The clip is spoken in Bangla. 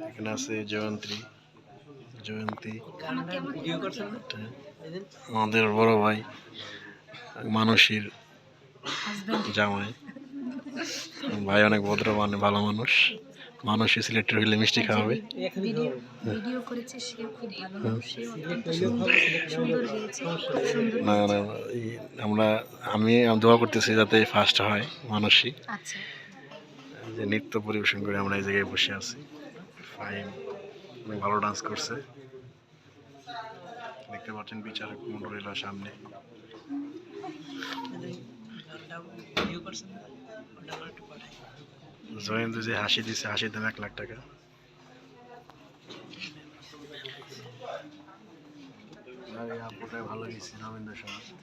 এখানে আছে জয়ন্তী জয়ন্তী আমাদের বড় ভাই মানসীর জামাই। ভাই অনেক ভদ্র মানে ভালো মানুষ। মানুষই সিলেক্টেড হইলে মিষ্টি খাওয়াবে। ভিডিও করেছে, সে খুব ভালো মানুষ, সে অত্যন্ত সুন্দর গেয়েছে, খুব সুন্দর। না না আমি দোয়া করতেছি যাতে ফার্স্ট হয় মানুষই। আচ্ছা, যে নৃত্য পরিবেশন করে আমরা এই জায়গায় বসে আছি। ফাইন, অনেক ভালো ডান্স করছে। দেখতে পাচ্ছেন বিচারক মন্ডলীরা সামনে। জয়ন্ত যে হাসি দিছে, হাসির দাম 1 লাখ টাকা। আপুটাই ভালো গেছে রবীন্দ্র সঙ্গীত।